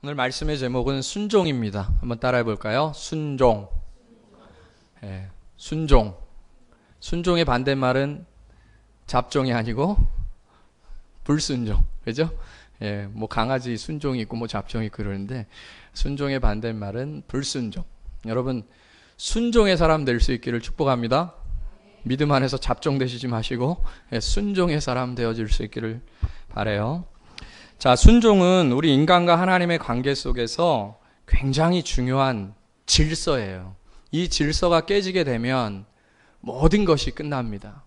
오늘 말씀의 제목은 순종입니다. 한번 따라해 볼까요? 순종. 순종. 순종의 반대말은 잡종이 아니고 불순종. 그죠? 뭐 강아지 순종이 있고 뭐 잡종이 있고 그러는데 순종의 반대말은 불순종. 여러분 순종의 사람 될 수 있기를 축복합니다. 믿음 안에서 잡종 되시지 마시고 순종의 사람 되어질 수 있기를 바라요. 자, 순종은 우리 인간과 하나님의 관계 속에서 굉장히 중요한 질서예요. 이 질서가 깨지게 되면 모든 것이 끝납니다.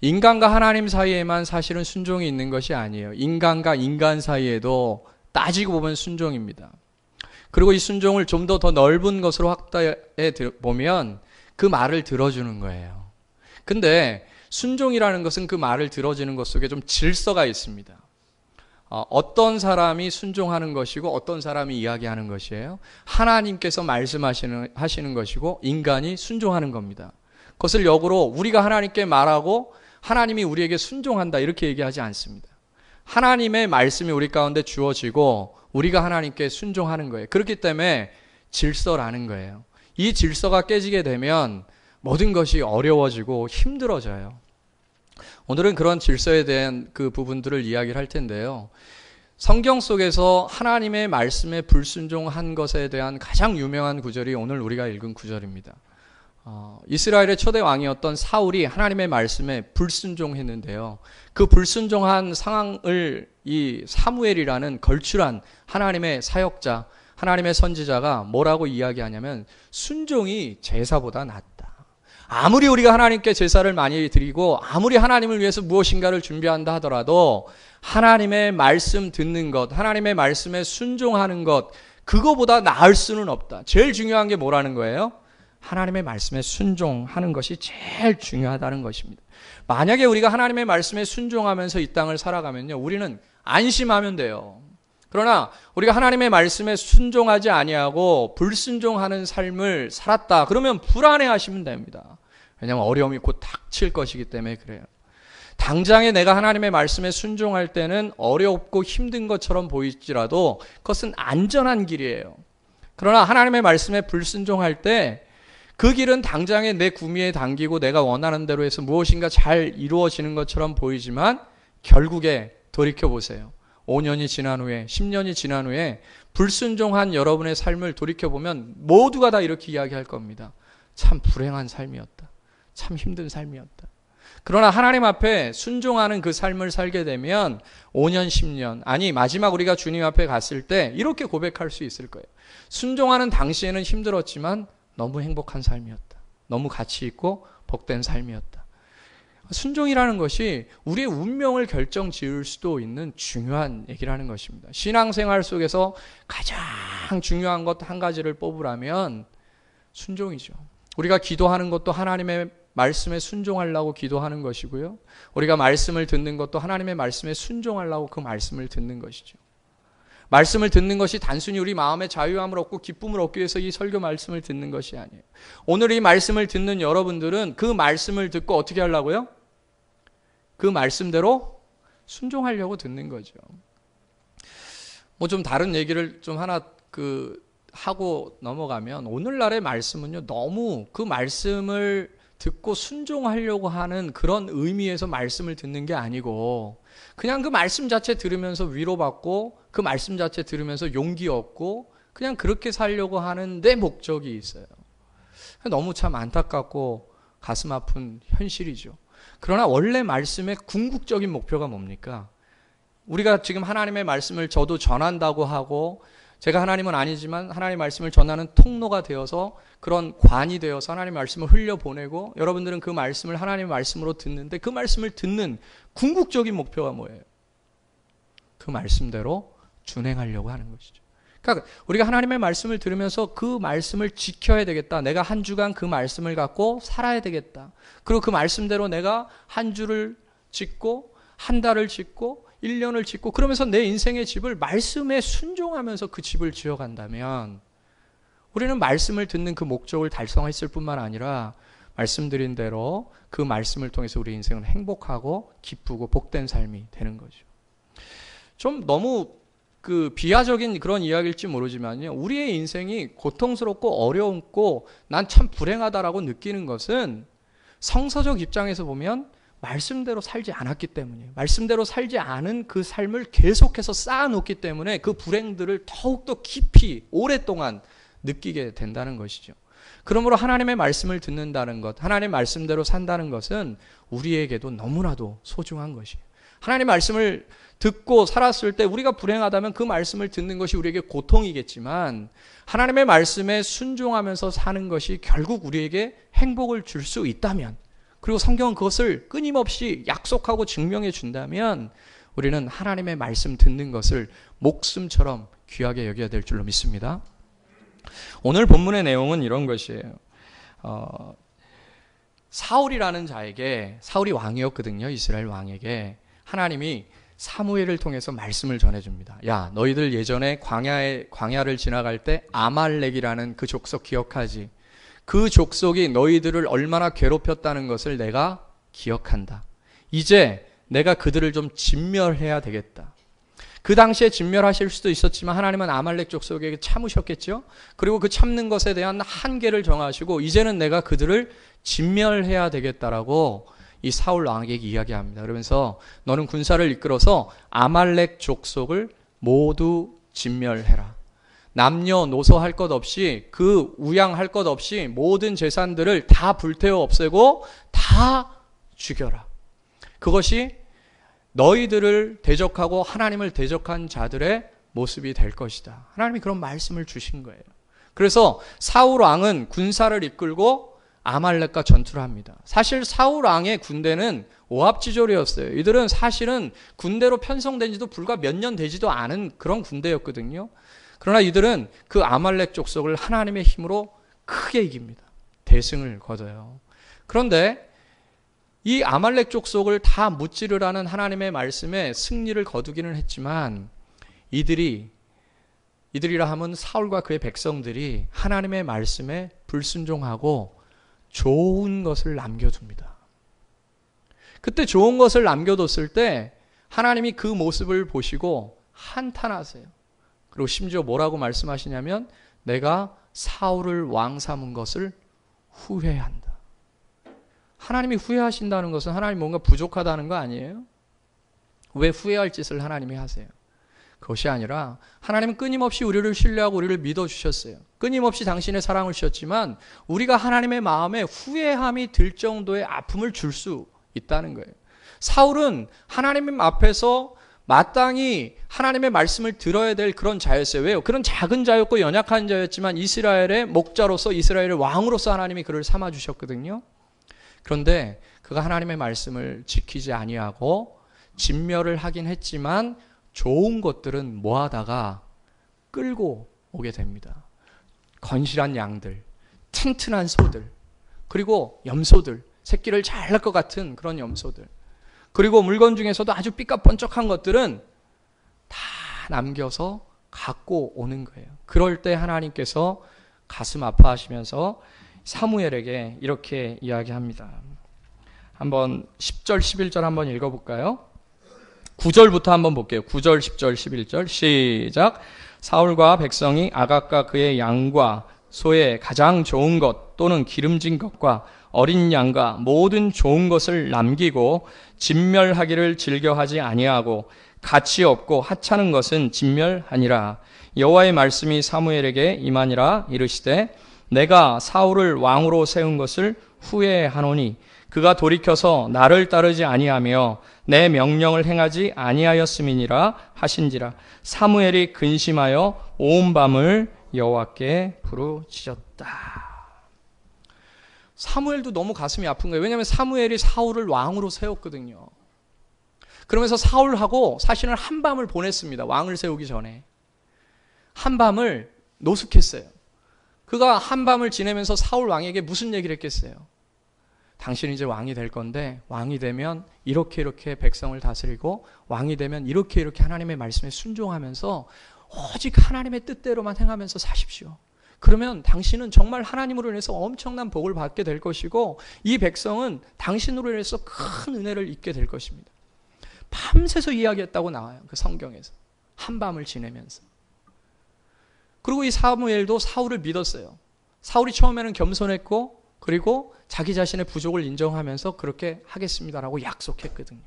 인간과 하나님 사이에만 사실은 순종이 있는 것이 아니에요. 인간과 인간 사이에도 따지고 보면 순종입니다. 그리고 이 순종을 좀 더 넓은 것으로 확대해 보면 그 말을 들어주는 거예요. 근데 순종이라는 것은 그 말을 들어주는 것 속에 좀 질서가 있습니다. 어떤 사람이 순종하는 것이고 어떤 사람이 이야기하는 것이에요. 하나님께서 말씀하시는 것이고 인간이 순종하는 겁니다. 그것을 역으로 우리가 하나님께 말하고 하나님이 우리에게 순종한다 이렇게 얘기하지 않습니다. 하나님의 말씀이 우리 가운데 주어지고 우리가 하나님께 순종하는 거예요. 그렇기 때문에 질서라는 거예요. 이 질서가 깨지게 되면 모든 것이 어려워지고 힘들어져요. 오늘은 그런 질서에 대한 그 부분들을 이야기를 할 텐데요. 성경 속에서 하나님의 말씀에 불순종한 것에 대한 가장 유명한 구절이 오늘 우리가 읽은 구절입니다. 이스라엘의 초대 왕이었던 사울이 하나님의 말씀에 불순종했는데요. 그 불순종한 상황을 이 사무엘이라는 걸출한 하나님의 사역자, 하나님의 선지자가 뭐라고 이야기하냐면 순종이 제사보다 낫다. 아무리 우리가 하나님께 제사를 많이 드리고 아무리 하나님을 위해서 무엇인가를 준비한다 하더라도 하나님의 말씀 듣는 것, 하나님의 말씀에 순종하는 것, 그거보다 나을 수는 없다. 제일 중요한 게 뭐라는 거예요? 하나님의 말씀에 순종하는 것이 제일 중요하다는 것입니다. 만약에 우리가 하나님의 말씀에 순종하면서 이 땅을 살아가면요, 우리는 안심하면 돼요. 그러나 우리가 하나님의 말씀에 순종하지 아니하고 불순종하는 삶을 살았다. 그러면 불안해하시면 됩니다. 왜냐하면 어려움이 곧 닥칠 것이기 때문에 그래요. 당장에 내가 하나님의 말씀에 순종할 때는 어렵고 힘든 것처럼 보일지라도 그것은 안전한 길이에요. 그러나 하나님의 말씀에 불순종할 때 그 길은 당장에 내 구미에 당기고 내가 원하는 대로 해서 무엇인가 잘 이루어지는 것처럼 보이지만 결국에 돌이켜보세요. 5년이 지난 후에 10년이 지난 후에 불순종한 여러분의 삶을 돌이켜보면 모두가 다 이렇게 이야기할 겁니다. 참 불행한 삶이었다. 참 힘든 삶이었다. 그러나 하나님 앞에 순종하는 그 삶을 살게 되면 5년, 10년, 아니 마지막 우리가 주님 앞에 갔을 때 이렇게 고백할 수 있을 거예요. 순종하는 당시에는 힘들었지만 너무 행복한 삶이었다. 너무 가치 있고 복된 삶이었다. 순종이라는 것이 우리의 운명을 결정 지을 수도 있는 중요한 얘기라는 것입니다. 신앙생활 속에서 가장 중요한 것 한 가지를 뽑으라면 순종이죠. 우리가 기도하는 것도 하나님의 말씀에 순종하려고 기도하는 것이고요. 우리가 말씀을 듣는 것도 하나님의 말씀에 순종하려고 그 말씀을 듣는 것이죠. 말씀을 듣는 것이 단순히 우리 마음의 자유함을 얻고 기쁨을 얻기 위해서 이 설교 말씀을 듣는 것이 아니에요. 오늘 이 말씀을 듣는 여러분들은 그 말씀을 듣고 어떻게 하려고요? 그 말씀대로 순종하려고 듣는 거죠. 뭐 좀 다른 얘기를 좀 하나 하고 넘어가면 오늘날의 말씀은요, 너무 그 말씀을 듣고 순종하려고 하는 그런 의미에서 말씀을 듣는 게 아니고 그냥 그 말씀 자체 들으면서 위로받고 그 말씀 자체 들으면서 용기 얻고 그냥 그렇게 살려고 하는 데 목적이 있어요. 너무 참 안타깝고 가슴 아픈 현실이죠. 그러나 원래 말씀의 궁극적인 목표가 뭡니까? 우리가 지금 하나님의 말씀을 저도 전한다고 하고 제가 하나님은 아니지만 하나님의 말씀을 전하는 통로가 되어서 그런 관이 되어서 하나님의 말씀을 흘려보내고 여러분들은 그 말씀을 하나님의 말씀으로 듣는데 그 말씀을 듣는 궁극적인 목표가 뭐예요? 그 말씀대로 준행하려고 하는 것이죠. 그러니까 우리가 하나님의 말씀을 들으면서 그 말씀을 지켜야 되겠다. 내가 한 주간 그 말씀을 갖고 살아야 되겠다. 그리고 그 말씀대로 내가 한 주를 짓고 한 달을 짓고 1년을 짓고 그러면서 내 인생의 집을 말씀에 순종하면서 그 집을 지어간다면 우리는 말씀을 듣는 그 목적을 달성했을 뿐만 아니라 말씀드린 대로 그 말씀을 통해서 우리 인생은 행복하고 기쁘고 복된 삶이 되는 거죠. 좀 너무 그 비하적인 그런 이야기일지 모르지만요. 우리의 인생이 고통스럽고 어려웠고 난 참 불행하다라고 느끼는 것은 성서적 입장에서 보면 말씀대로 살지 않았기 때문이에요. 말씀대로 살지 않은 그 삶을 계속해서 쌓아놓기 때문에 그 불행들을 더욱더 깊이 오랫동안 느끼게 된다는 것이죠. 그러므로 하나님의 말씀을 듣는다는 것, 하나님의 말씀대로 산다는 것은 우리에게도 너무나도 소중한 것이에요. 하나님의 말씀을 듣고 살았을 때 우리가 불행하다면 그 말씀을 듣는 것이 우리에게 고통이겠지만 하나님의 말씀에 순종하면서 사는 것이 결국 우리에게 행복을 줄 수 있다면, 그리고 성경은 그것을 끊임없이 약속하고 증명해 준다면 우리는 하나님의 말씀 듣는 것을 목숨처럼 귀하게 여겨야 될 줄로 믿습니다. 오늘 본문의 내용은 이런 것이에요. 사울이라는 자에게, 사울이 왕이었거든요. 이스라엘 왕에게 하나님이 사무엘을 통해서 말씀을 전해줍니다. 야, 너희들 예전에 광야를 지나갈 때 아말렉이라는 그 족속 기억하지? 그 족속이 너희들을 얼마나 괴롭혔다는 것을 내가 기억한다. 이제 내가 그들을 좀 진멸해야 되겠다. 그 당시에 진멸하실 수도 있었지만 하나님은 아말렉 족속에게 참으셨겠죠. 그리고 그 참는 것에 대한 한계를 정하시고 이제는 내가 그들을 진멸해야 되겠다라고 이 사울 왕에게 이야기합니다. 그러면서 너는 군사를 이끌어서 아말렉 족속을 모두 진멸해라. 남녀노소 할 것 없이, 그 우양할 것 없이 모든 재산들을 다 불태워 없애고 다 죽여라. 그것이 너희들을 대적하고 하나님을 대적한 자들의 모습이 될 것이다. 하나님이 그런 말씀을 주신 거예요. 그래서 사울 왕은 군사를 이끌고 아말렉과 전투를 합니다. 사실 사울 왕의 군대는 오합지졸이었어요. 이들은 사실은 군대로 편성된 지도 불과 몇 년 되지도 않은 그런 군대였거든요. 그러나 이들은 그 아말렉 족속을 하나님의 힘으로 크게 이깁니다. 대승을 거둬요. 그런데 이 아말렉 족속을 다 무찌르라는 하나님의 말씀에 승리를 거두기는 했지만 이들이라 하면 사울과 그의 백성들이 하나님의 말씀에 불순종하고 좋은 것을 남겨둡니다. 그때 좋은 것을 남겨뒀을 때 하나님이 그 모습을 보시고 한탄하세요. 그리고 심지어 뭐라고 말씀하시냐면 내가 사울을 왕 삼은 것을 후회한다. 하나님이 후회하신다는 것은 하나님 뭔가 부족하다는 거 아니에요? 왜 후회할 짓을 하나님이 하세요? 그것이 아니라 하나님은 끊임없이 우리를 신뢰하고 우리를 믿어주셨어요. 끊임없이 당신의 사랑을 주셨지만 우리가 하나님의 마음에 후회함이 들 정도의 아픔을 줄 수 있다는 거예요. 사울은 하나님 앞에서 마땅히 하나님의 말씀을 들어야 될 그런 자였어요. 왜요? 그런 작은 자였고 연약한 자였지만 이스라엘의 목자로서, 이스라엘의 왕으로서 하나님이 그를 삼아주셨거든요. 그런데 그가 하나님의 말씀을 지키지 아니하고 진멸을 하긴 했지만 좋은 것들은 모아다가 끌고 오게 됩니다. 건실한 양들, 튼튼한 소들, 그리고 염소들, 새끼를 잘 낳을 것 같은 그런 염소들, 그리고 물건 중에서도 아주 삐까번쩍한 것들은 다 남겨서 갖고 오는 거예요. 그럴 때 하나님께서 가슴 아파하시면서 사무엘에게 이렇게 이야기합니다. 한번 10절, 11절 한번 읽어볼까요? 9절부터 한번 볼게요. 9절, 10절, 11절 시작. 사울과 백성이 아각과 그의 양과 소의 가장 좋은 것 또는 기름진 것과 어린 양과 모든 좋은 것을 남기고 진멸하기를 즐겨하지 아니하고 가치 없고 하찮은 것은 진멸하니라. 여호와의 말씀이 사무엘에게 임하니라. 이르시되 내가 사울을 왕으로 세운 것을 후회하노니 그가 돌이켜서 나를 따르지 아니하며 내 명령을 행하지 아니하였음이니라 하신지라. 사무엘이 근심하여 온 밤을 여호와께 부르짖었다. 사무엘도 너무 가슴이 아픈 거예요. 왜냐하면 사무엘이 사울을 왕으로 세웠거든요. 그러면서 사울하고 사실은 한밤을 보냈습니다. 왕을 세우기 전에. 한밤을 노숙했어요. 그가 한밤을 지내면서 사울 왕에게 무슨 얘기를 했겠어요? 당신이 이제 왕이 될 건데 왕이 되면 이렇게 백성을 다스리고 왕이 되면 이렇게 하나님의 말씀에 순종하면서 오직 하나님의 뜻대로만 행하면서 사십시오. 그러면 당신은 정말 하나님으로 인해서 엄청난 복을 받게 될 것이고 이 백성은 당신으로 인해서 큰 은혜를 입게 될 것입니다. 밤새서 이야기했다고 나와요. 그 성경에서. 한밤을 지내면서. 그리고 이 사무엘도 사울을 믿었어요. 사울이 처음에는 겸손했고 그리고 자기 자신의 부족을 인정하면서 그렇게 하겠습니다라고 약속했거든요.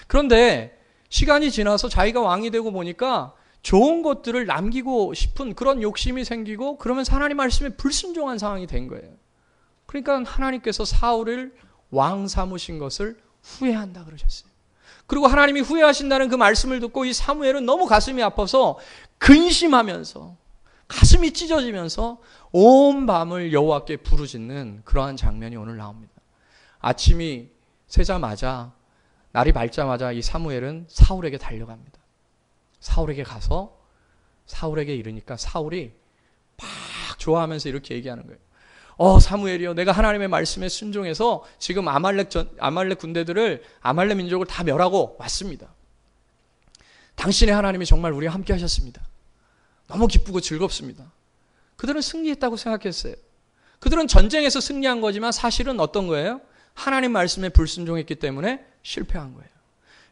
그런데 시간이 지나서 자기가 왕이 되고 보니까 좋은 것들을 남기고 싶은 그런 욕심이 생기고 그러면서 하나님 말씀에 불순종한 상황이 된 거예요. 그러니까 하나님께서 사울을 왕 삼으신 것을 후회한다 그러셨어요. 그리고 하나님이 후회하신다는 그 말씀을 듣고 이 사무엘은 너무 가슴이 아파서 근심하면서 가슴이 찢어지면서 온 밤을 여호와께 부르짖는 그러한 장면이 오늘 나옵니다. 아침이 새자마자 날이 밝자마자 이 사무엘은 사울에게 달려갑니다. 사울에게 가서 사울에게 이르니까 사울이 막 좋아하면서 이렇게 얘기하는 거예요. 사무엘이요, 내가 하나님의 말씀에 순종해서 지금 아말렉 군대들을, 아말렉 민족을 다 멸하고 왔습니다. 당신의 하나님이 정말 우리와 함께 하셨습니다. 너무 기쁘고 즐겁습니다. 그들은 승리했다고 생각했어요. 그들은 전쟁에서 승리한 거지만 사실은 어떤 거예요? 하나님 말씀에 불순종했기 때문에 실패한 거예요.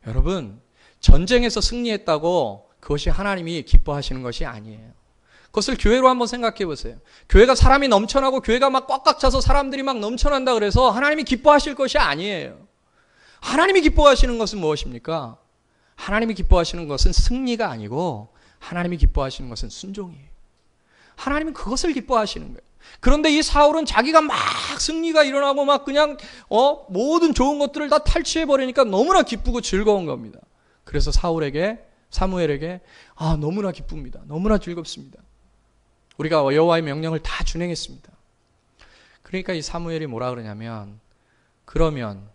여러분, 전쟁에서 승리했다고 그것이 하나님이 기뻐하시는 것이 아니에요. 그것을 교회로 한번 생각해 보세요. 교회가 사람이 넘쳐나고 교회가 막 꽉꽉 차서 사람들이 막 넘쳐난다 그래서 하나님이 기뻐하실 것이 아니에요. 하나님이 기뻐하시는 것은 무엇입니까? 하나님이 기뻐하시는 것은 승리가 아니고 하나님이 기뻐하시는 것은 순종이에요. 하나님은 그것을 기뻐하시는 거예요. 그런데 이 사울은 자기가 막 승리가 일어나고 막 그냥 모든 좋은 것들을 다 탈취해 버리니까 너무나 기쁘고 즐거운 겁니다. 그래서 사무엘에게 너무나 기쁩니다. 너무나 즐겁습니다. 우리가 여호와의 명령을 다 준행했습니다. 그러니까 이 사무엘이 뭐라 그러냐면, 그러면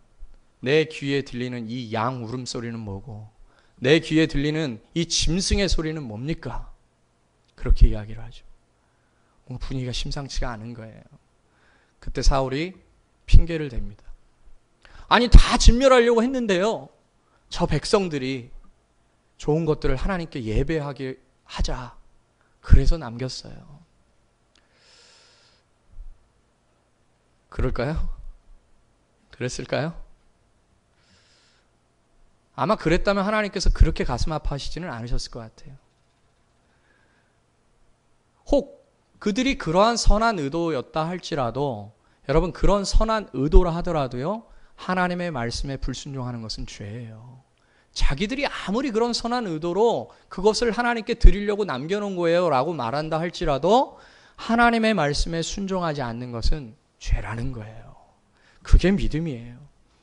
내 귀에 들리는 이 양 울음소리는 뭐고 내 귀에 들리는 이 짐승의 소리는 뭡니까? 그렇게 이야기를 하죠. 뭔가 분위기가 심상치가 않은 거예요. 그때 사울이 핑계를 댑니다. 아니, 다 진멸하려고 했는데요, 저 백성들이 좋은 것들을 하나님께 예배하게 하자, 그래서 남겼어요. 그럴까요? 그랬을까요? 아마 그랬다면 하나님께서 그렇게 가슴 아파하시지는 않으셨을 것 같아요. 혹 그들이 그러한 선한 의도였다 할지라도, 여러분, 그런 선한 의도라 하더라도요, 하나님의 말씀에 불순종하는 것은 죄예요. 자기들이 아무리 그런 선한 의도로 그것을 하나님께 드리려고 남겨놓은 거예요 라고 말한다 할지라도 하나님의 말씀에 순종하지 않는 것은 죄라는 거예요. 그게 믿음이에요.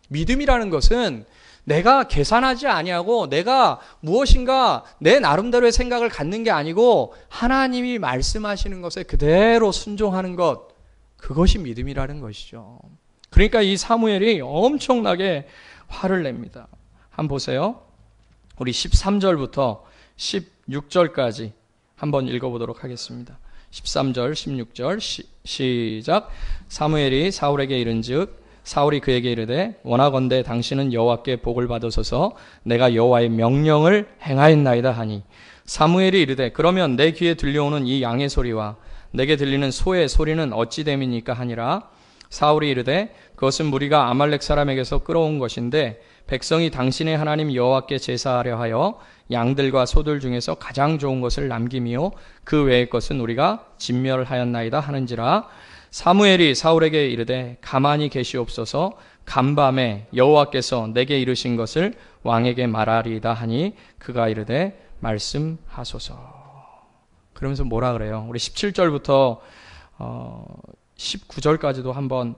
믿음이라는 것은 내가 계산하지 아니하고 내가 무엇인가 내 나름대로의 생각을 갖는 게 아니고 하나님이 말씀하시는 것에 그대로 순종하는 것, 그것이 믿음이라는 것이죠. 그러니까 이 사무엘이 엄청나게 화를 냅니다. 한번 보세요. 우리 13절부터 16절까지 한번 읽어보도록 하겠습니다. 13절, 16절 시작. 사무엘이 사울에게 이른즉 사울이 그에게 이르되 원하건대 당신은 여호와께 복을 받으소서, 내가 여호와의 명령을 행하였나이다 하니, 사무엘이 이르되 그러면 내 귀에 들려오는 이 양의 소리와 내게 들리는 소의 소리는 어찌 됨이니까 하니라. 사울이 이르되 그것은 무리가 아말렉 사람에게서 끌어온 것인데 백성이 당신의 하나님 여호와께 제사하려 하여 양들과 소들 중에서 가장 좋은 것을 남김이요 그 외의 것은 우리가 진멸하였나이다 하는지라. 사무엘이 사울에게 이르되 가만히 계시옵소서, 간밤에 여호와께서 내게 이르신 것을 왕에게 말하리이다 하니 그가 이르되 말씀하소서. 그러면서 뭐라 그래요? 우리 17절부터 19절까지도 한번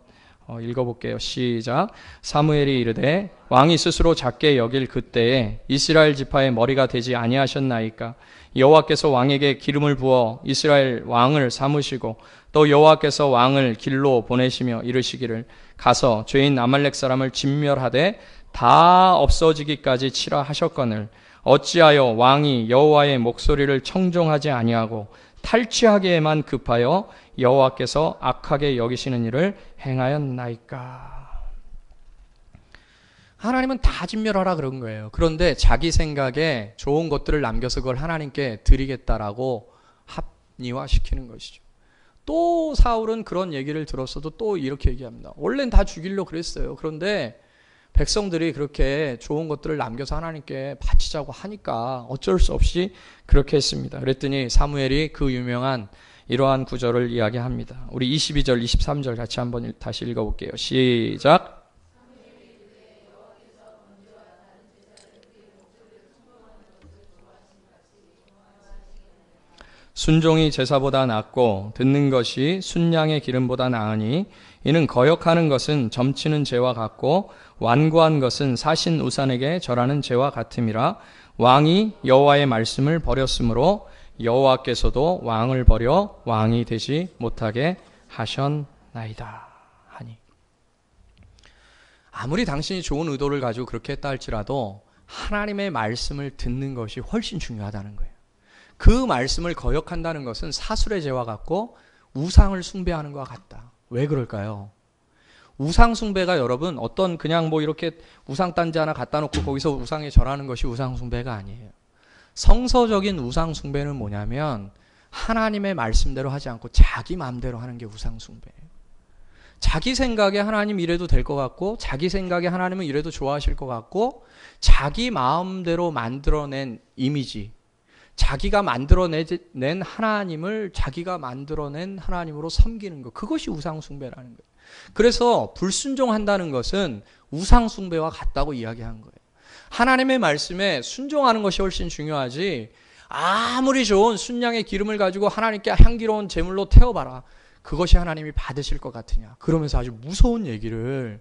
읽어볼게요. 시작. 사무엘이 이르되 왕이 스스로 작게 여길 그때에 이스라엘 지파의 머리가 되지 아니하셨나이까? 여호와께서 왕에게 기름을 부어 이스라엘 왕을 삼으시고 또 여호와께서 왕을 길로 보내시며 이르시기를 가서 죄인 아말렉 사람을 진멸하되 다 없어지기까지 치라 하셨거늘 어찌하여 왕이 여호와의 목소리를 청종하지 아니하고 탈취하기에만 급하여 여호와께서 악하게 여기시는 일을 행하였나이까? 하나님은 다 진멸하라 그런 거예요. 그런데 자기 생각에 좋은 것들을 남겨서 그걸 하나님께 드리겠다라고 합리화시키는 것이죠. 또 사울은 그런 얘기를 들었어도 또 이렇게 얘기합니다. 원래는 다 죽이려고 그랬어요. 그런데 백성들이 그렇게 좋은 것들을 남겨서 하나님께 바치자고 하니까 어쩔 수 없이 그렇게 했습니다. 그랬더니 사무엘이 그 유명한 이러한 구절을 이야기합니다. 우리 22절, 23절 같이 한번 다시 읽어볼게요. 시작. 순종이 제사보다 낫고 듣는 것이 순양의 기름보다 나으니 이는 거역하는 것은 점치는 죄와 같고 완고한 것은 사신 우산에게 절하는 죄와 같음이라. 왕이 여호와의 말씀을 버렸으므로 여호와께서도 왕을 버려 왕이 되지 못하게 하셨나이다 하니. 아무리 당신이 좋은 의도를 가지고 그렇게 했다 할지라도 하나님의 말씀을 듣는 것이 훨씬 중요하다는 거예요. 그 말씀을 거역한다는 것은 사술의 죄와 같고 우상을 숭배하는 것과 같다. 왜 그럴까요? 우상 숭배가 여러분 어떤 그냥 뭐 이렇게 우상 단지 하나 갖다 놓고 거기서 우상에 절하는 것이 우상 숭배가 아니에요. 성서적인 우상 숭배는 뭐냐면 하나님의 말씀대로 하지 않고 자기 마음대로 하는 게 우상 숭배예요. 자기 생각에 하나님 이래도 될 것 같고 자기 생각에 하나님은 이래도 좋아하실 것 같고 자기 마음대로 만들어낸 이미지, 자기가 만들어낸 하나님을 자기가 만들어낸 하나님으로 섬기는 것, 그것이 우상숭배라는 거예요. 그래서 불순종한다는 것은 우상숭배와 같다고 이야기한 거예요. 하나님의 말씀에 순종하는 것이 훨씬 중요하지, 아무리 좋은 순양의 기름을 가지고 하나님께 향기로운 제물로 태워봐라, 그것이 하나님이 받으실 것 같으냐, 그러면서 아주 무서운 얘기를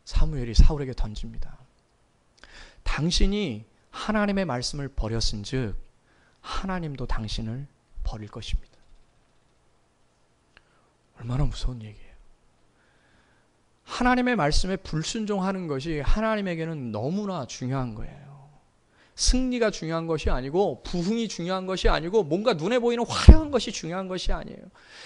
사무엘이 사울에게 던집니다. 당신이 하나님의 말씀을 버렸은 즉 하나님도 당신을 버릴 것입니다. 얼마나 무서운 얘기예요. 하나님의 말씀에 불순종하는 것이 하나님에게는 너무나 중요한 거예요. 승리가 중요한 것이 아니고 부흥이 중요한 것이 아니고 뭔가 눈에 보이는 화려한 것이 중요한 것이 아니에요.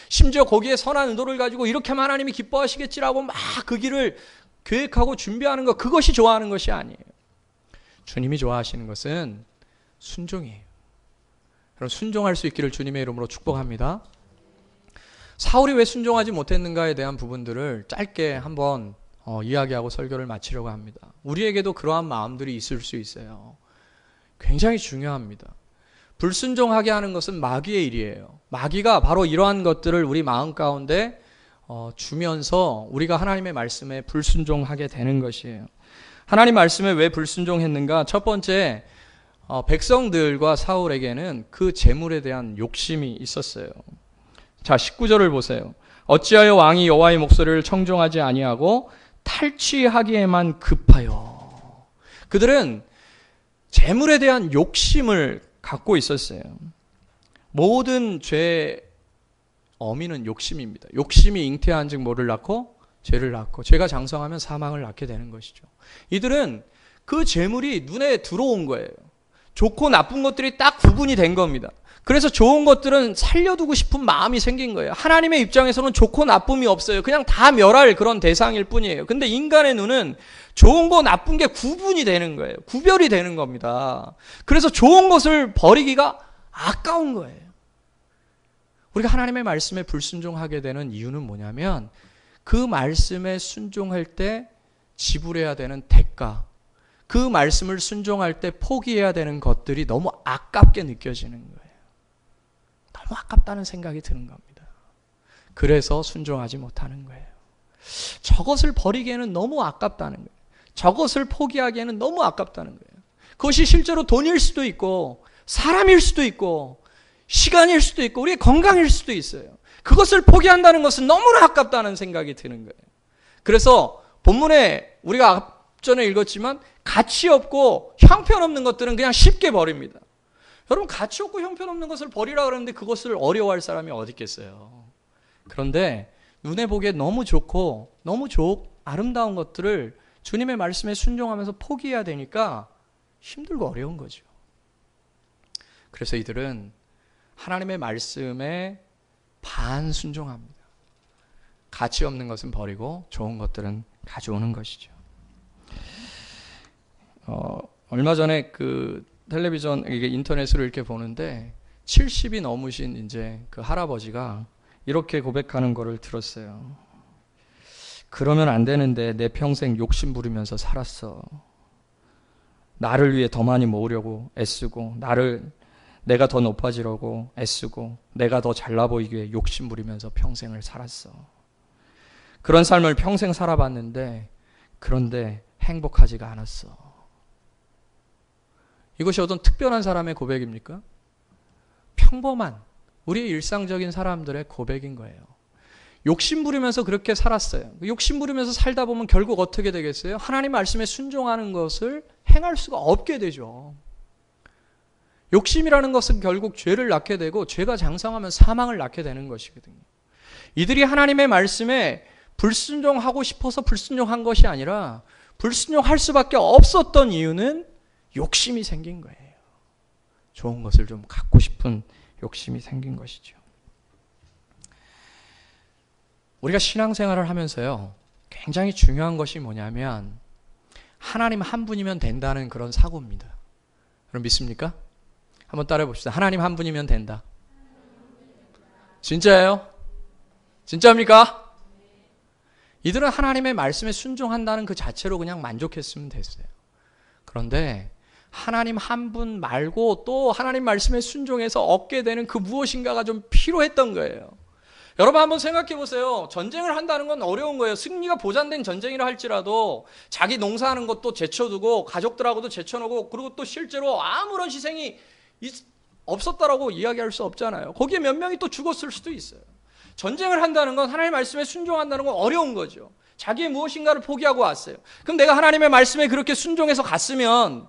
심지어 거기에 선한 의도를 가지고 이렇게 하면 하나님이 기뻐하시겠지라고 막 그 길을 계획하고 준비하는 것, 그것이 좋아하는 것이 아니에요. 주님이 좋아하시는 것은 순종이에요. 그럼 순종할 수 있기를 주님의 이름으로 축복합니다. 사울이 왜 순종하지 못했는가에 대한 부분들을 짧게 한번 이야기하고 설교를 마치려고 합니다. 우리에게도 그러한 마음들이 있을 수 있어요. 굉장히 중요합니다. 불순종하게 하는 것은 마귀의 일이에요. 마귀가 바로 이러한 것들을 우리 마음 가운데 주면서 우리가 하나님의 말씀에 불순종하게 되는 것이에요. 하나님 말씀에 왜 불순종했는가? 첫 번째, 백성들과 사울에게는 그 재물에 대한 욕심이 있었어요. 자, 19절을 보세요. 어찌하여 왕이 여호와의 목소리를 청종하지 아니하고 탈취하기에만 급하여. 그들은 재물에 대한 욕심을 갖고 있었어요. 모든 죄의 어미는 욕심입니다. 욕심이 잉태한 즉 뭐를 낳고? 죄를 낳고, 죄가 장성하면 사망을 낳게 되는 것이죠. 이들은 그 재물이 눈에 들어온 거예요. 좋고 나쁜 것들이 딱 구분이 된 겁니다. 그래서 좋은 것들은 살려두고 싶은 마음이 생긴 거예요. 하나님의 입장에서는 좋고 나쁨이 없어요. 그냥 다 멸할 그런 대상일 뿐이에요. 근데 인간의 눈은 좋은 거 나쁜 게 구분이 되는 거예요. 구별이 되는 겁니다. 그래서 좋은 것을 버리기가 아까운 거예요. 우리가 하나님의 말씀에 불순종하게 되는 이유는 뭐냐면 그 말씀에 순종할 때 지불해야 되는 대가, 그 말씀을 순종할 때 포기해야 되는 것들이 너무 아깝게 느껴지는 거예요. 너무 아깝다는 생각이 드는 겁니다. 그래서 순종하지 못하는 거예요. 저것을 버리기에는 너무 아깝다는 거예요. 저것을 포기하기에는 너무 아깝다는 거예요. 그것이 실제로 돈일 수도 있고 사람일 수도 있고 시간일 수도 있고 우리의 건강일 수도 있어요. 그것을 포기한다는 것은 너무나 아깝다는 생각이 드는 거예요. 그래서 본문에 우리가 앞전에 읽었지만 가치 없고 형편없는 것들은 그냥 쉽게 버립니다. 여러분, 가치 없고 형편없는 것을 버리라 그러는데 그것을 어려워할 사람이 어디 있겠어요. 그런데 눈에 보기에 너무 좋고 너무 아름다운 것들을 주님의 말씀에 순종하면서 포기해야 되니까 힘들고 어려운 거죠. 그래서 이들은 하나님의 말씀에 반순종합니다. 가치 없는 것은 버리고 좋은 것들은 가져오는 것이죠. 얼마 전에 그 텔레비전, 이게 인터넷으로 이렇게 보는데 70이 넘으신 이제 그 할아버지가 이렇게 고백하는 거를 들었어요. 그러면 안 되는데 내 평생 욕심 부리면서 살았어. 나를 위해 더 많이 모으려고 애쓰고, 내가 더 높아지려고 애쓰고, 내가 더 잘나 보이기 위해 욕심 부리면서 평생을 살았어. 그런 삶을 평생 살아봤는데, 그런데 행복하지가 않았어. 이것이 어떤 특별한 사람의 고백입니까? 평범한 우리의 일상적인 사람들의 고백인 거예요. 욕심 부리면서 그렇게 살았어요. 욕심 부리면서 살다 보면 결국 어떻게 되겠어요? 하나님 말씀에 순종하는 것을 행할 수가 없게 되죠. 욕심이라는 것은 결국 죄를 낳게 되고, 죄가 장성하면 사망을 낳게 되는 것이거든요. 이들이 하나님의 말씀에 불순종하고 싶어서 불순종한 것이 아니라 불순종할 수밖에 없었던 이유는 욕심이 생긴 거예요. 좋은 것을 좀 갖고 싶은 욕심이 생긴 것이죠. 우리가 신앙생활을 하면서요, 굉장히 중요한 것이 뭐냐면 하나님 한 분이면 된다는 그런 사고입니다. 여러분 믿습니까? 한번 따라해 봅시다. 하나님 한 분이면 된다. 진짜예요? 진짜입니까? 이들은 하나님의 말씀에 순종한다는 그 자체로 그냥 만족했으면 됐어요. 그런데 하나님 한 분 말고 또 하나님 말씀에 순종해서 얻게 되는 그 무엇인가가 좀 필요했던 거예요. 여러분 한번 생각해 보세요. 전쟁을 한다는 건 어려운 거예요. 승리가 보장된 전쟁이라 할지라도 자기 농사하는 것도 제쳐두고 가족들하고도 제쳐놓고, 그리고 또 실제로 아무런 희생이 없었다라고 이야기할 수 없잖아요. 거기에 몇 명이 또 죽었을 수도 있어요. 전쟁을 한다는 건, 하나님의 말씀에 순종한다는 건 어려운 거죠. 자기의 무엇인가를 포기하고 왔어요. 그럼 내가 하나님의 말씀에 그렇게 순종해서 갔으면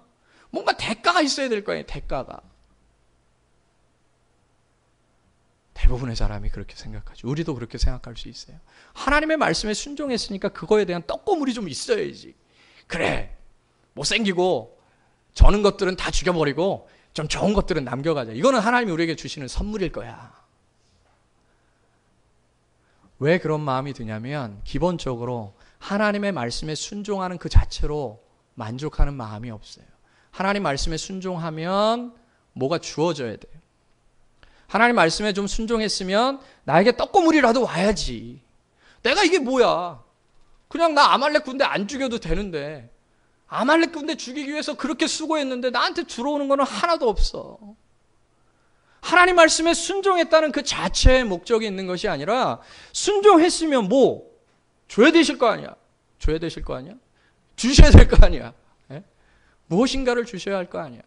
뭔가 대가가 있어야 될 거예요. 대가가. 대부분의 사람이 그렇게 생각하죠. 우리도 그렇게 생각할 수 있어요. 하나님의 말씀에 순종했으니까 그거에 대한 떡고물이 좀 있어야지. 그래, 못생기고 저는 것들은 다 죽여버리고 좀 좋은 것들은 남겨가자. 이거는 하나님이 우리에게 주시는 선물일 거야. 왜 그런 마음이 드냐면, 기본적으로 하나님의 말씀에 순종하는 그 자체로 만족하는 마음이 없어요. 하나님 말씀에 순종하면 뭐가 주어져야 돼요. 하나님 말씀에 좀 순종했으면 나에게 떡고물이라도 와야지. 내가 이게 뭐야? 그냥 나 아말렉 군대 안 죽여도 되는데, 아말렉 군대 죽이기 위해서 그렇게 수고했는데 나한테 들어오는 거는 하나도 없어. 하나님 말씀에 순종했다는 그 자체의 목적이 있는 것이 아니라, 순종했으면 뭐 줘야 되실 거 아니야. 줘야 되실 거 아니야. 주셔야 될 거 아니야. 예? 무엇인가를 주셔야 할 거 아니야.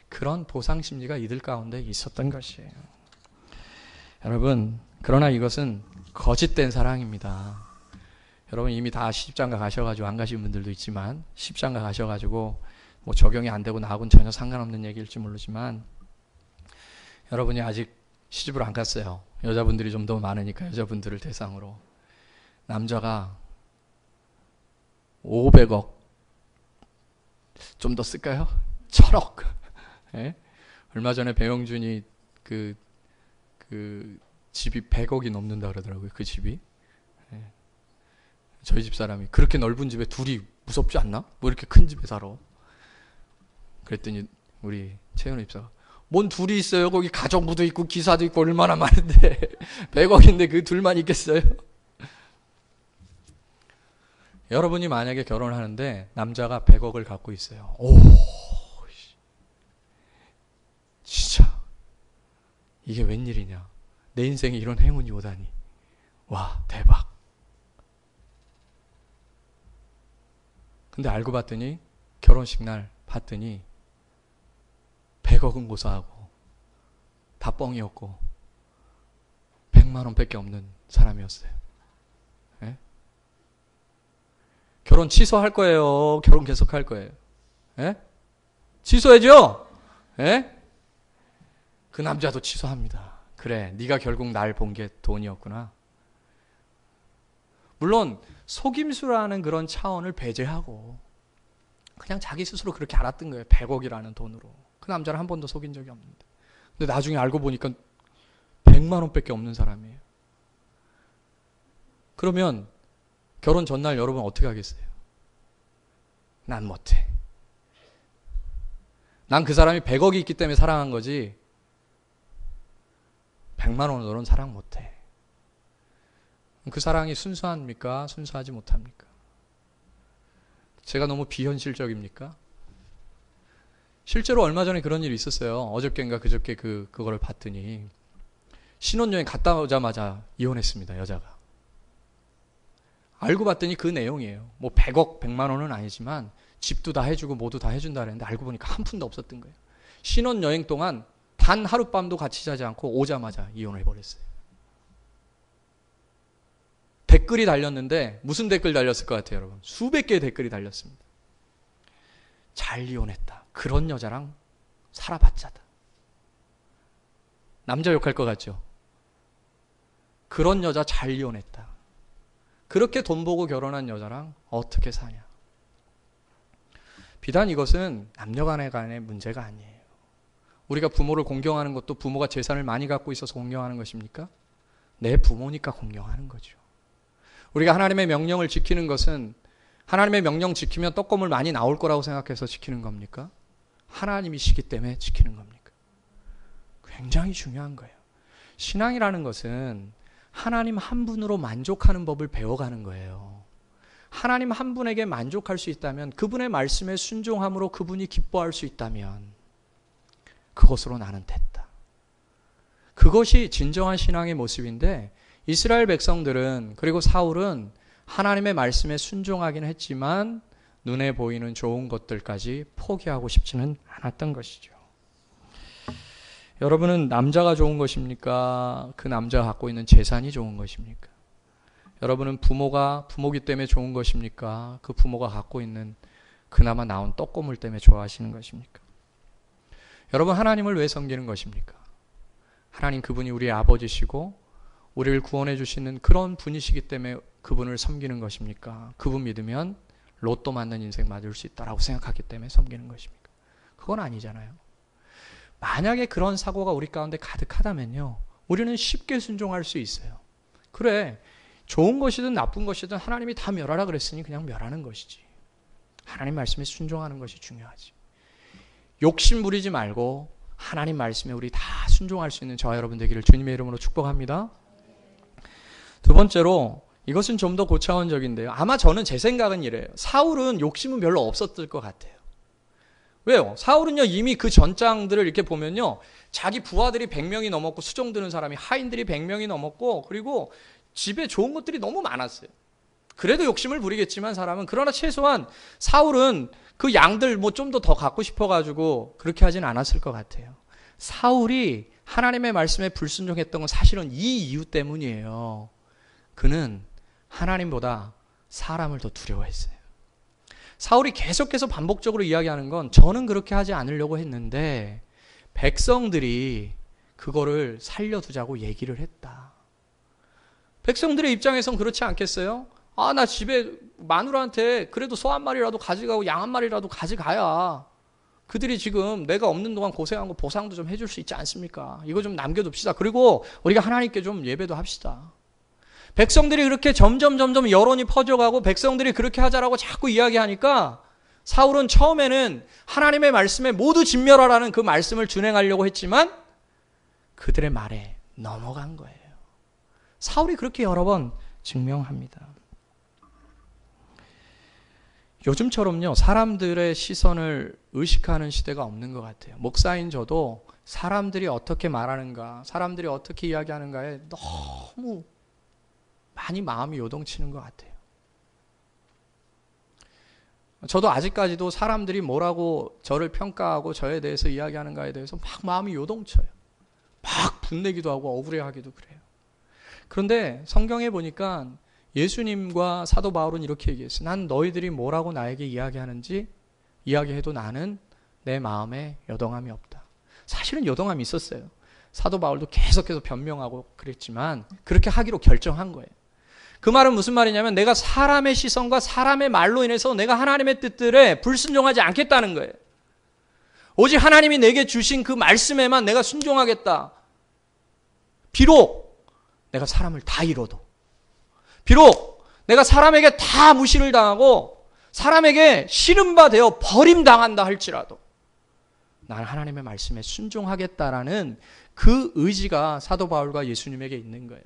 그런 보상 심리가 이들 가운데 있었던 것이에요. 여러분, 그러나 이것은 거짓된 사랑입니다. 여러분 이미 다 시집장가 가셔가지고 안 가신 분들도 있지만, 시집장가 가셔가지고 뭐 적용이 안 되고 나하고는 전혀 상관없는 얘기일지 모르지만, 여러분이 아직 시집을 안 갔어요. 여자분들이 좀 더 많으니까 여자분들을 대상으로. 남자가 500억, 좀 더 쓸까요? 1000억. 예? 얼마 전에 배영준이 그 집이 100억이 넘는다 그러더라고요. 그 집이. 예. 저희 집 사람이 그렇게 넓은 집에 둘이 무섭지 않나? 뭐 이렇게 큰 집에 살아. 그랬더니 우리 채연 입사가, 뭔 둘이 있어요? 거기 가정부도 있고 기사도 있고 얼마나 많은데 100억인데 그 둘만 있겠어요? 여러분이 만약에 결혼을 하는데 남자가 100억을 갖고 있어요. 오, 진짜 이게 웬일이냐. 내 인생에 이런 행운이 오다니. 와, 대박. 근데 알고 봤더니, 결혼식 날 봤더니 100억은 고사하고 다 뻥이었고 100만 원밖에 없는 사람이었어요. 예? 결혼 취소할 거예요? 결혼 계속할 거예요? 예? 취소해줘? 예? 그 남자도 취소합니다. 그래, 네가 결국 날 본 게 돈이었구나. 물론 속임수라는 그런 차원을 배제하고 그냥 자기 스스로 그렇게 알았던 거예요. 100억이라는 돈으로. 그 남자를 한 번도 속인 적이 없는데. 근데 나중에 알고 보니까 100만 원밖에 없는 사람이에요. 그러면 결혼 전날 여러분 어떻게 하겠어요? 난 못해. 난 그 사람이 100억이 있기 때문에 사랑한 거지 100만 원으로는 사랑 못해. 그 사랑이 순수합니까? 순수하지 못합니까? 제가 너무 비현실적입니까? 실제로 얼마 전에 그런 일이 있었어요. 어저께인가 그저께 그거를 봤더니 신혼여행 갔다 오자마자 이혼했습니다. 여자가. 알고 봤더니 그 내용이에요. 뭐 100억, 100만 원은 아니지만 집도 다 해주고 모두 다 해준다 그랬는데 알고 보니까 한 푼도 없었던 거예요. 신혼여행 동안 단 하룻밤도 같이 자지 않고 오자마자 이혼을 해버렸어요. 댓글이 달렸는데 무슨 댓글 달렸을 것 같아요, 여러분? 수백 개의 댓글이 달렸습니다. 잘 이혼했다. 그런 여자랑 살아봤자다. 남자 욕할 것 같죠? 그런 여자 잘 이혼했다. 그렇게 돈 보고 결혼한 여자랑 어떻게 사냐? 비단 이것은 남녀간의 문제가 아니에요. 우리가 부모를 공경하는 것도 부모가 재산을 많이 갖고 있어서 공경하는 것입니까? 내 부모니까 공경하는 거죠. 우리가 하나님의 명령을 지키는 것은 하나님의 명령 지키면 떡고물 많이 나올 거라고 생각해서 지키는 겁니까? 하나님이시기 때문에 지키는 겁니까? 굉장히 중요한 거예요. 신앙이라는 것은 하나님 한 분으로 만족하는 법을 배워가는 거예요. 하나님 한 분에게 만족할 수 있다면, 그분의 말씀에 순종함으로 그분이 기뻐할 수 있다면 그것으로 나는 됐다. 그것이 진정한 신앙의 모습인데, 이스라엘 백성들은, 그리고 사울은 하나님의 말씀에 순종하긴 했지만 눈에 보이는 좋은 것들까지 포기하고 싶지는 않았던 것이죠. 여러분은 남자가 좋은 것입니까? 그 남자가 갖고 있는 재산이 좋은 것입니까? 여러분은 부모가 부모기 때문에 좋은 것입니까? 그 부모가 갖고 있는 그나마 나온 떡고물 때문에 좋아하시는 것입니까? 여러분, 하나님을 왜 섬기는 것입니까? 하나님 그분이 우리의 아버지시고 우리를 구원해 주시는 그런 분이시기 때문에 그분을 섬기는 것입니까? 그분 믿으면 로또 맞는 인생 맞을 수 있다라고 생각하기 때문에 섬기는 것입니까? 그건 아니잖아요. 만약에 그런 사고가 우리 가운데 가득하다면요, 우리는 쉽게 순종할 수 있어요. 그래, 좋은 것이든 나쁜 것이든 하나님이 다 멸하라 그랬으니 그냥 멸하는 것이지. 하나님 말씀에 순종하는 것이 중요하지. 욕심 부리지 말고 하나님 말씀에 우리 다 순종할 수 있는 저와 여러분 되기를 주님의 이름으로 축복합니다. 두 번째로, 이것은 좀 더 고차원적인데요. 아마 저는 제 생각은 이래요. 사울은 욕심은 별로 없었을 것 같아요. 왜요? 사울은요, 이미 그 전장들을 이렇게 보면요, 자기 부하들이 100명이 넘었고, 수종 드는 사람이 하인들이 100명이 넘었고, 그리고 집에 좋은 것들이 너무 많았어요. 그래도 욕심을 부리겠지만 사람은, 그러나 최소한 사울은 그 양들 뭐 좀 더 갖고 싶어가지고 그렇게 하진 않았을 것 같아요. 사울이 하나님의 말씀에 불순종했던 건 사실은 이 이유 때문이에요. 그는 하나님보다 사람을 더 두려워했어요. 사울이 계속해서 반복적으로 이야기하는 건, 저는 그렇게 하지 않으려고 했는데 백성들이 그거를 살려두자고 얘기를 했다. 백성들의 입장에선 그렇지 않겠어요? 아, 나 집에 마누라한테 그래도 소 한 마리라도 가져가고 양 한 마리라도 가져가야 그들이 지금 내가 없는 동안 고생한 거 보상도 좀 해줄 수 있지 않습니까? 이거 좀 남겨둡시다. 그리고 우리가 하나님께 좀 예배도 합시다. 백성들이 그렇게 점점 여론이 퍼져가고 백성들이 그렇게 하자라고 자꾸 이야기하니까 사울은 처음에는 하나님의 말씀에 모두 진멸하라는 그 말씀을 준행하려고 했지만 그들의 말에 넘어간 거예요. 사울이 그렇게 여러 번 증명합니다. 요즘처럼요, 사람들의 시선을 의식하는 시대가 없는 것 같아요. 목사인 저도 사람들이 어떻게 말하는가, 사람들이 어떻게 이야기하는가에 너무 많이 마음이 요동치는 것 같아요. 저도 아직까지도 사람들이 뭐라고 저를 평가하고 저에 대해서 이야기하는가에 대해서 막 마음이 요동쳐요. 막 분내기도 하고 억울해하기도 그래요. 그런데 성경에 보니까 예수님과 사도 바울은 이렇게 얘기했어요. 난 너희들이 뭐라고 나에게 이야기하는지 이야기해도 나는 내 마음에 여동함이 없다. 사실은 여동함이 있었어요. 사도 바울도 계속해서 변명하고 그랬지만 그렇게 하기로 결정한 거예요. 그 말은 무슨 말이냐면, 내가 사람의 시선과 사람의 말로 인해서 내가 하나님의 뜻들에 불순종하지 않겠다는 거예요. 오직 하나님이 내게 주신 그 말씀에만 내가 순종하겠다. 비록 내가 사람을 다 잃어도, 비록 내가 사람에게 다 무시를 당하고 사람에게 싫음바 되어 버림당한다 할지라도 나는 하나님의 말씀에 순종하겠다라는 그 의지가 사도 바울과 예수님에게 있는 거예요.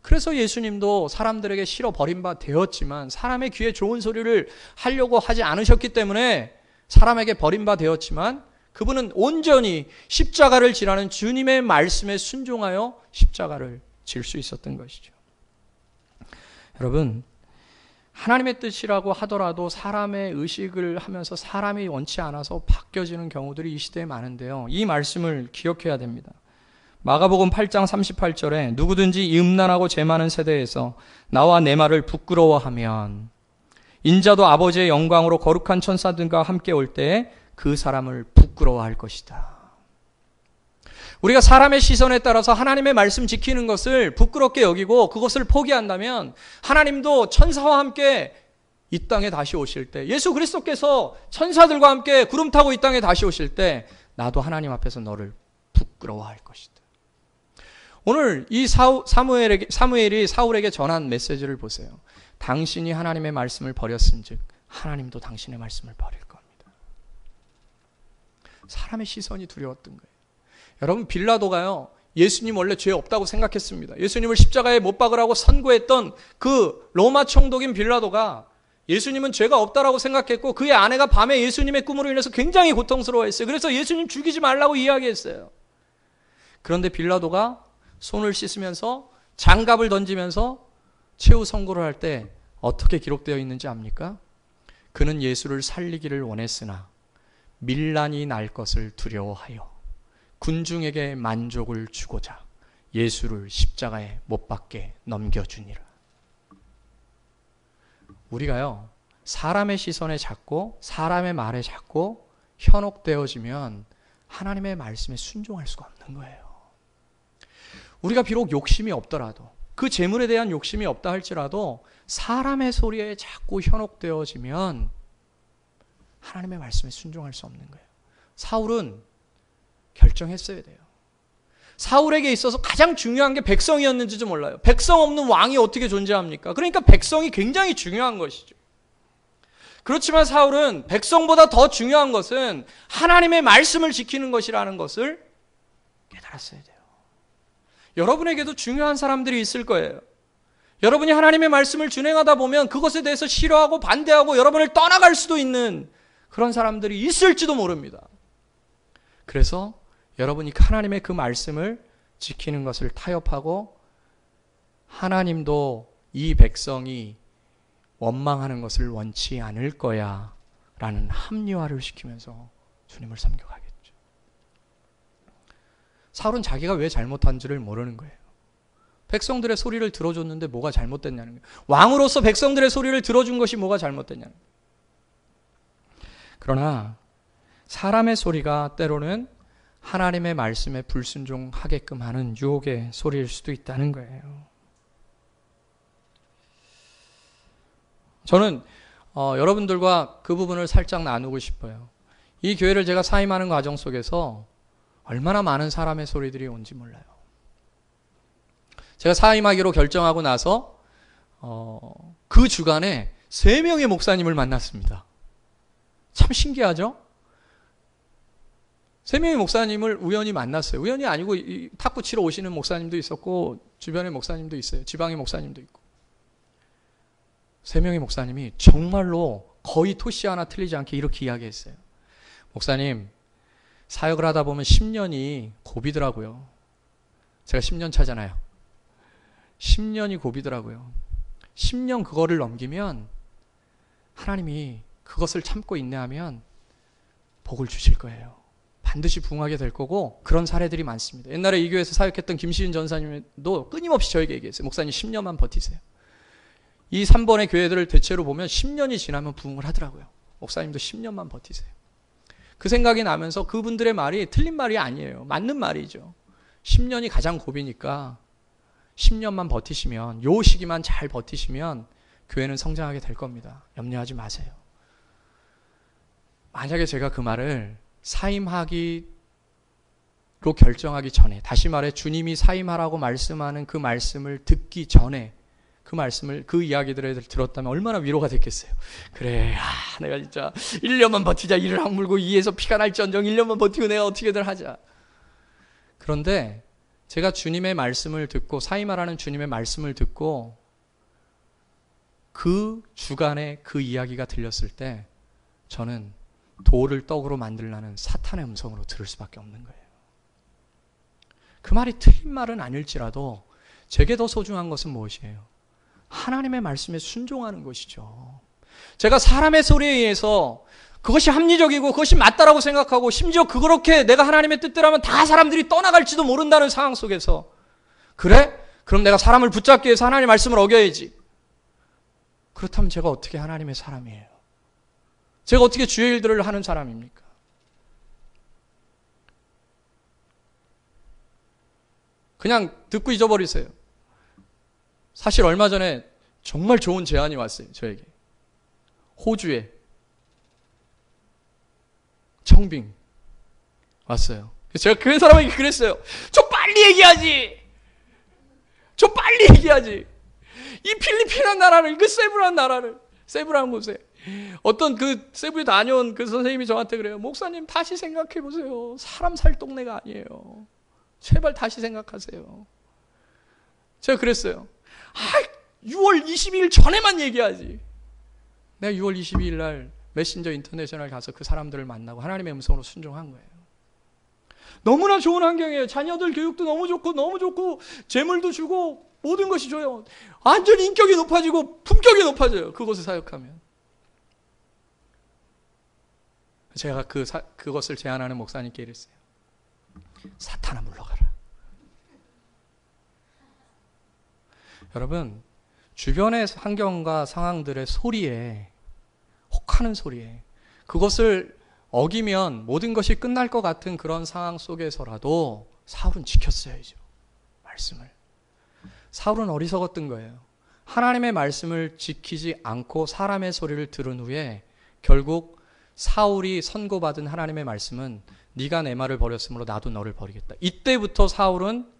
그래서 예수님도 사람들에게 싫어 버린 바 되었지만 사람의 귀에 좋은 소리를 하려고 하지 않으셨기 때문에 사람에게 버린 바 되었지만 그분은 온전히 십자가를 지라는 주님의 말씀에 순종하여 십자가를 질 수 있었던 것이죠. 여러분, 하나님의 뜻이라고 하더라도 사람의 의식을 하면서 사람이 원치 않아서 바뀌어지는 경우들이 이 시대에 많은데요. 이 말씀을 기억해야 됩니다. 마가복음 8장 38절에 누구든지 이 음란하고 죄 많은 세대에서 나와 내 말을 부끄러워하면 인자도 아버지의 영광으로 거룩한 천사들과 함께 올 때에 그 사람을 부끄러워할 것이다. 우리가 사람의 시선에 따라서 하나님의 말씀 지키는 것을 부끄럽게 여기고 그것을 포기한다면 하나님도 천사와 함께 이 땅에 다시 오실 때, 예수 그리스도께서 천사들과 함께 구름 타고 이 땅에 다시 오실 때 나도 하나님 앞에서 너를 부끄러워할 것이다. 오늘 이 사무엘이 사울에게 전한 메시지를 보세요. 당신이 하나님의 말씀을 버렸은즉 하나님도 당신의 말씀을 버릴 겁니다. 사람의 시선이 두려웠던 거예요. 여러분, 빌라도가요, 예수님 원래 죄 없다고 생각했습니다. 예수님을 십자가에 못 박으라고 선고했던 그 로마 총독인 빌라도가 예수님은 죄가 없다라고 생각했고 그의 아내가 밤에 예수님의 꿈으로 인해서 굉장히 고통스러워했어요. 그래서 예수님 죽이지 말라고 이야기했어요. 그런데 빌라도가 손을 씻으면서 장갑을 던지면서 최후 선고를 할 때 어떻게 기록되어 있는지 압니까? 그는 예수를 살리기를 원했으나 밀란이 날 것을 두려워하여 군중에게 만족을 주고자 예수를 십자가에 못 박게 넘겨주니라. 우리가요, 사람의 시선에 잡고 사람의 말에 잡고 현혹되어지면 하나님의 말씀에 순종할 수가 없는 거예요. 우리가 비록 욕심이 없더라도, 그 재물에 대한 욕심이 없다 할지라도 사람의 소리에 자꾸 현혹되어지면 하나님의 말씀에 순종할 수 없는 거예요. 사울은 결정했어야 돼요. 사울에게 있어서 가장 중요한 게 백성이었는지도 몰라요. 백성 없는 왕이 어떻게 존재합니까? 그러니까 백성이 굉장히 중요한 것이죠. 그렇지만 사울은 백성보다 더 중요한 것은 하나님의 말씀을 지키는 것이라는 것을 깨달았어야 돼요. 여러분에게도 중요한 사람들이 있을 거예요. 여러분이 하나님의 말씀을 준행하다 보면 그것에 대해서 싫어하고 반대하고 여러분을 떠나갈 수도 있는 그런 사람들이 있을지도 모릅니다. 그래서 여러분이 하나님의 그 말씀을 지키는 것을 타협하고 하나님도 이 백성이 원망하는 것을 원치 않을 거야 라는 합리화를 시키면서 주님을 섬겨가겠죠. 사울은 자기가 왜 잘못한지를 모르는 거예요. 백성들의 소리를 들어줬는데 뭐가 잘못됐냐는 거예요. 왕으로서 백성들의 소리를 들어준 것이 뭐가 잘못됐냐는 거예요. 그러나 사람의 소리가 때로는 하나님의 말씀에 불순종하게끔 하는 유혹의 소리일 수도 있다는 거예요. 저는 여러분들과 그 부분을 살짝 나누고 싶어요. 이 교회를 제가 사임하는 과정 속에서 얼마나 많은 사람의 소리들이 온지 몰라요. 제가 사임하기로 결정하고 나서 그 주간에 3명의 목사님을 만났습니다. 참 신기하죠? 3명의 목사님을 우연히 만났어요. 우연이 아니고 탁구 치러 오시는 목사님도 있었고 주변의 목사님도 있어요. 지방의 목사님도 있고. 3명의 목사님이 정말로 거의 토시 하나 틀리지 않게 이렇게 이야기했어요. 목사님, 사역을 하다 보면 10년이 고비더라고요. 제가 10년 차잖아요. 10년이 고비더라고요. 10년 그거를 넘기면 하나님이 그것을 참고 인내하면 복을 주실 거예요. 반드시 부응하게 될 거고 그런 사례들이 많습니다. 옛날에 이 교회에서 사역했던 김시윤 전사님도 끊임없이 저에게 얘기했어요. 목사님 10년만 버티세요. 이 3번의 교회들을 대체로 보면 10년이 지나면 부응을 하더라고요. 목사님도 10년만 버티세요. 그 생각이 나면서 그분들의 말이 틀린 말이 아니에요. 맞는 말이죠. 10년이 가장 고비니까 10년만 버티시면, 요 시기만 잘 버티시면 교회는 성장하게 될 겁니다. 염려하지 마세요. 만약에 제가 그 말을 사임하기로 결정하기 전에, 다시 말해 주님이 사임하라고 말씀하는 그 말씀을 듣기 전에 그 이야기들을 들었다면 얼마나 위로가 됐겠어요. 그래, 내가 진짜 1년만 버티자. 이를 악물고 이에서 피가 날지언정 1년만 버티고 내가 어떻게든 하자. 그런데 제가 주님의 말씀을 듣고 사이마라는 주님의 말씀을 듣고 그 주간에 그 이야기가 들렸을 때 저는 돌을 떡으로 만들라는 사탄의 음성으로 들을 수밖에 없는 거예요. 그 말이 틀린 말은 아닐지라도 제게 더 소중한 것은 무엇이에요? 하나님의 말씀에 순종하는 것이죠. 제가 사람의 소리에 의해서 그것이 합리적이고 그것이 맞다라고 생각하고 심지어 그렇게 내가 하나님의 뜻대로 하면 다 사람들이 떠나갈지도 모른다는 상황 속에서 그래? 그럼 내가 사람을 붙잡기 위해서 하나님의 말씀을 어겨야지. 그렇다면 제가 어떻게 하나님의 사람이에요? 제가 어떻게 주의 일들을 하는 사람입니까? 그냥 듣고 잊어버리세요. 사실 얼마 전에 정말 좋은 제안이 왔어요. 저에게. 호주에 청빙 왔어요. 제가 그 사람에게 그랬어요. 좀 빨리 얘기하지. 좀 빨리 얘기하지. 이 필리핀이라는 나라를, 그 세부라는 나라를, 세부라는 곳에 어떤 그 세부에 다녀온 그 선생님이 저한테 그래요. 목사님 다시 생각해 보세요. 사람 살 동네가 아니에요. 제발 다시 생각하세요. 제가 그랬어요. 6월 22일 전에만 얘기하지. 내가 6월 22일 날 메신저 인터내셔널 가서 그 사람들을 만나고 하나님의 음성으로 순종한 거예요. 너무나 좋은 환경이에요. 자녀들 교육도 너무 좋고 재물도 주고 모든 것이 좋아요. 완전히 인격이 높아지고 품격이 높아져요. 그곳을 사역하면. 제가 그것을 제안하는 목사님께 이랬어요. 사탄아 물러가라. 여러분, 주변의 환경과 상황들의 소리에, 혹하는 소리에, 그것을 어기면 모든 것이 끝날 것 같은 그런 상황 속에서라도 사울은 지켰어야죠. 말씀을. 사울은 어리석었던 거예요. 하나님의 말씀을 지키지 않고 사람의 소리를 들은 후에 결국 사울이 선고받은 하나님의 말씀은 네가 내 말을 버렸으므로 나도 너를 버리겠다. 이때부터 사울은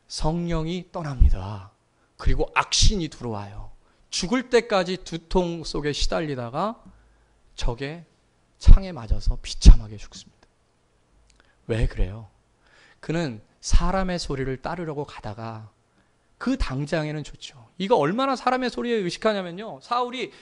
성령이 떠납니다. 그리고 악신이 들어와요. 죽을 때까지 두통 속에 시달리다가 적의 창에 맞아서 비참하게 죽습니다. 왜 그래요? 그는 사람의 소리를 따르려고 가다가 그 당장에는 좋죠. 이거 얼마나 사람의 소리에 의식하냐면요.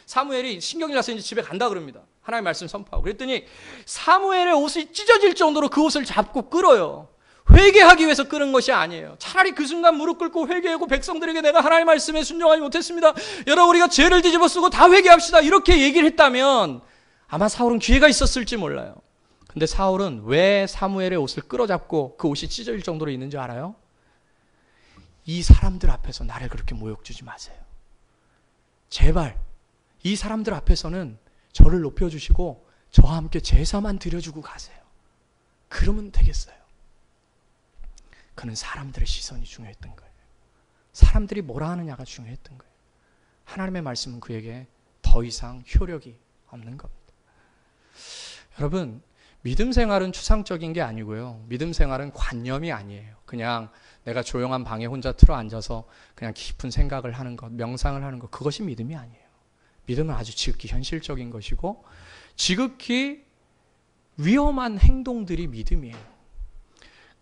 사무엘이 신경이 나서 이제 집에 간다 그럽니다. 하나님의 말씀 선포하고. 그랬더니 사무엘의 옷이 찢어질 정도로 그 옷을 잡고 끌어요. 회개하기 위해서 끄는 것이 아니에요. 차라리 그 순간 무릎 꿇고 회개하고 백성들에게 내가 하나님의 말씀에 순종하지 못했습니다. 여러분 우리가 죄를 뒤집어 쓰고 다 회개합시다. 이렇게 얘기를 했다면 아마 사울은 기회가 있었을지 몰라요. 근데 사울은 왜 사무엘의 옷을 끌어잡고 그 옷이 찢어질 정도로 있는지 알아요? 이 사람들 앞에서 나를 그렇게 모욕 주지 마세요. 제발 이 사람들 앞에서는 저를 높여주시고 저와 함께 제사만 드려주고 가세요. 그러면 되겠어요. 그는 사람들의 시선이 중요했던 거예요. 사람들이 뭐라 하느냐가 중요했던 거예요. 하나님의 말씀은 그에게 더 이상 효력이 없는 겁니다. 여러분, 믿음 생활은 추상적인 게 아니고요. 믿음 생활은 관념이 아니에요. 그냥 내가 조용한 방에 혼자 틀어 앉아서 그냥 깊은 생각을 하는 것, 명상을 하는 것, 그것이 믿음이 아니에요. 믿음은 아주 지극히 현실적인 것이고 지극히 위험한 행동들이 믿음이에요.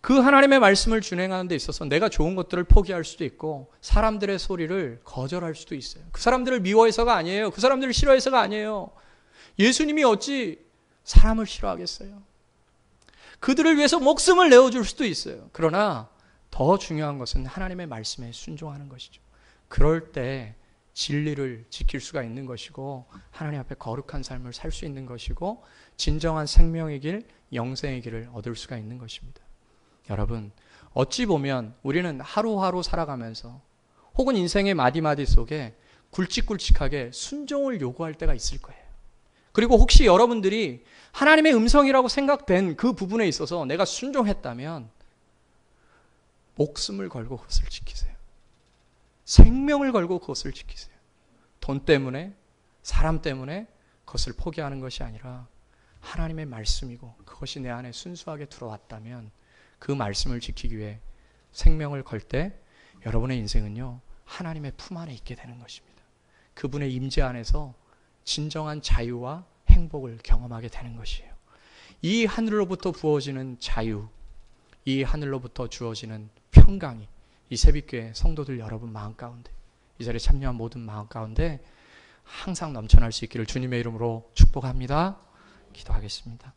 그 하나님의 말씀을 준행하는 데 있어서 내가 좋은 것들을 포기할 수도 있고 사람들의 소리를 거절할 수도 있어요. 그 사람들을 미워해서가 아니에요. 그 사람들을 싫어해서가 아니에요. 예수님이 어찌 사람을 싫어하겠어요? 그들을 위해서 목숨을 내어줄 수도 있어요. 그러나 더 중요한 것은 하나님의 말씀에 순종하는 것이죠. 그럴 때 진리를 지킬 수가 있는 것이고 하나님 앞에 거룩한 삶을 살 수 있는 것이고 진정한 생명의 길, 영생의 길을 얻을 수가 있는 것입니다. 여러분, 어찌 보면 우리는 하루하루 살아가면서 혹은 인생의 마디마디 속에 굵직굵직하게 순종을 요구할 때가 있을 거예요. 그리고 혹시 여러분들이 하나님의 음성이라고 생각된 그 부분에 있어서 내가 순종했다면 목숨을 걸고 그것을 지키세요. 생명을 걸고 그것을 지키세요. 돈 때문에, 사람 때문에 그것을 포기하는 것이 아니라 하나님의 말씀이고 그것이 내 안에 순수하게 들어왔다면 그 말씀을 지키기 위해 생명을 걸 때 여러분의 인생은요, 하나님의 품 안에 있게 되는 것입니다. 그분의 임재 안에서 진정한 자유와 행복을 경험하게 되는 것이에요. 이 하늘로부터 부어지는 자유, 이 하늘로부터 주어지는 평강이 이 새벽교회 성도들 여러분 마음 가운데, 이 자리에 참여한 모든 마음 가운데 항상 넘쳐날 수 있기를 주님의 이름으로 축복합니다. 기도하겠습니다.